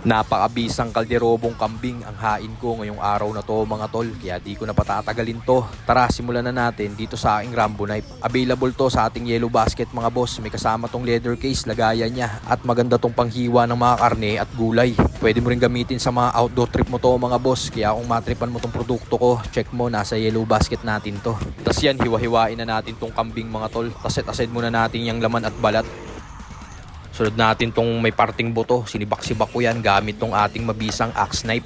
Napakabisang kalderobong kambing ang hain ko ngayong araw na to mga tol, kaya di ko na patatagalin to. Tara, simulan na natin dito sa aking Rambo knife. Available to sa ating yellow basket mga boss. May kasama tong leather case, lagayan niya, at maganda tong panghiwa ng mga karne at gulay. Pwede mo rin gamitin sa mga outdoor trip mo to mga boss, kaya kung matripan mo tong produkto ko, check mo, nasa yellow basket natin to. Tapos yan, hiwa-hiwain na natin tong kambing mga tol. Tapos set-aside muna natin yung laman at balat. Sunod natin tong may parting buto, sinibak-sibak ko yan gamit tong ating mabisang axe knife.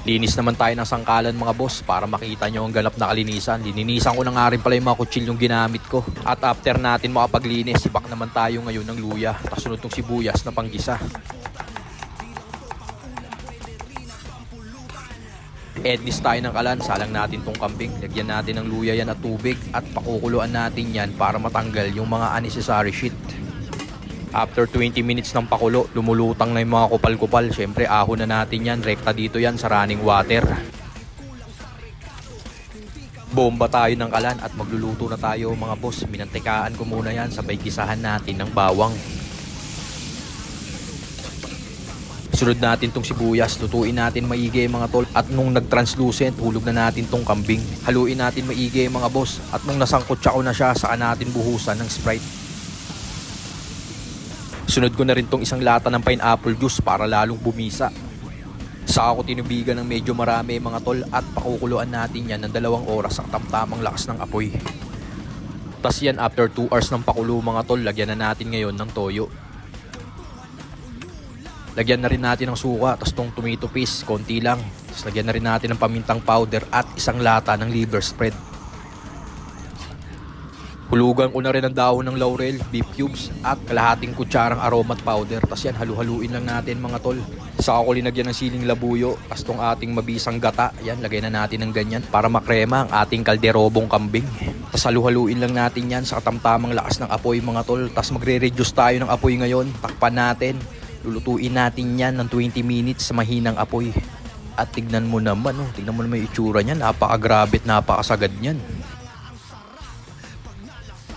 Linis naman tayo ng sangkalan mga boss para makita nyo ang ganap na kalinisan. Lininisan ko na nga rin pala yung mga kutsilyong ginamit ko. At after natin makapaglinis, sibak naman tayo ngayon ng luya. Tapos sunod tong sibuyas na panggisa. Ednis tayo ng kalan, salang natin tong kambing. Lagyan natin ng luya yan at tubig at pakukuluan natin yan para matanggal yung mga unnecessary shit. After 20 minutes ng pakulo, lumulutang na yung mga kupal-kupal. Syempre ahon na natin yan, rekta dito yan sa running water. Bomba tayo ng kalan at magluluto na tayo mga boss. Minantikaan ko muna yan, sabay gisahan natin ng bawang. Sunod natin tong sibuyas, lutuin natin maigi mga tol. At nung nag-translucent, hulog na natin tong kambing. Haluin natin maigi mga boss. At nung nasangkot siya na siya, saan natin buhusan ng Sprite. Sunod ko na rin tong isang lata ng pineapple juice para lalong bumisa. Saka ko tinubigan ng medyo marami mga tol at pakukuluan natin yan ng 2 oras sa tamtamang lakas ng apoy. Tas yan, after 2 hours ng pakulo mga tol, lagyan na natin ngayon ng toyo. Lagyan na rin natin ng suka, tapos tong tomato paste, konti lang. Tapos lagyan na rin natin ng pamintang powder at isang lata ng liver spread. Hulugan ko na rin ang dahon ng laurel, beef cubes at kalahating kutsarang aromat powder. Tapos yan, halu-haluin lang natin mga tol. Saka ko linagyan ng siling labuyo, tapos tong ating mabisang gata, yan, lagay na natin ng ganyan para makrema ang ating kalderobong kambing. Tapos halu-haluin lang natin yan sa katamtamang lakas ng apoy mga tol. Tapos magre-reduce tayo ng apoy ngayon, takpan natin. Lulutuin natin yan ng 20 minutes sa mahinang apoy. At tignan mo naman, tignan mo naman yung itsura niyan. Napakagrabe at napakasagad niyan.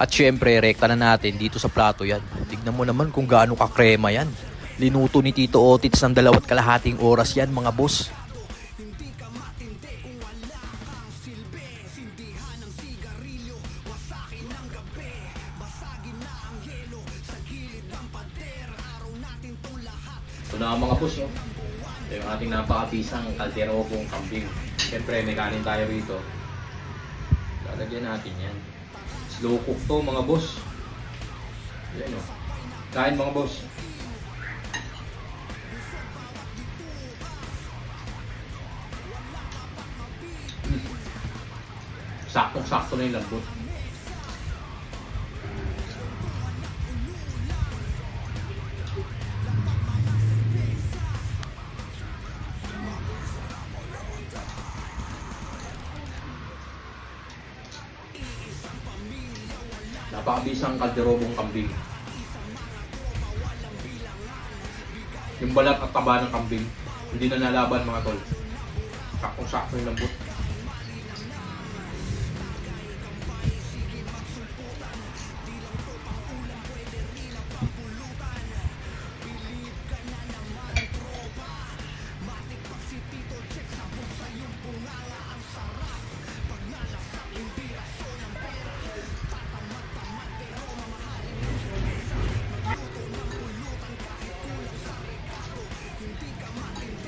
At syempre, rekta na natin dito sa plato yan. Tignan mo naman kung gaano kakrema yan. Linuto ni Tito Otits ng 2.5 oras yan mga boss. Ito na mga boss, no? Ito yung ating napakabisang kalderobong kambing. Siyempre, may kanin tayo rito. Lalagyan natin yan. Slow cook to mga boss. Yan, no? Kain mga boss. Saktong-sakto na yung lambot. Napakabisang kalderobong kambing. Yung balat at taba ng kambing, hindi na nalaban mga tol. Saktong-sakto yung lambot.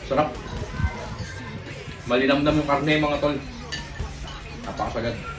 Sarap. Malinamnam yung karne mga tol. Napakasagad.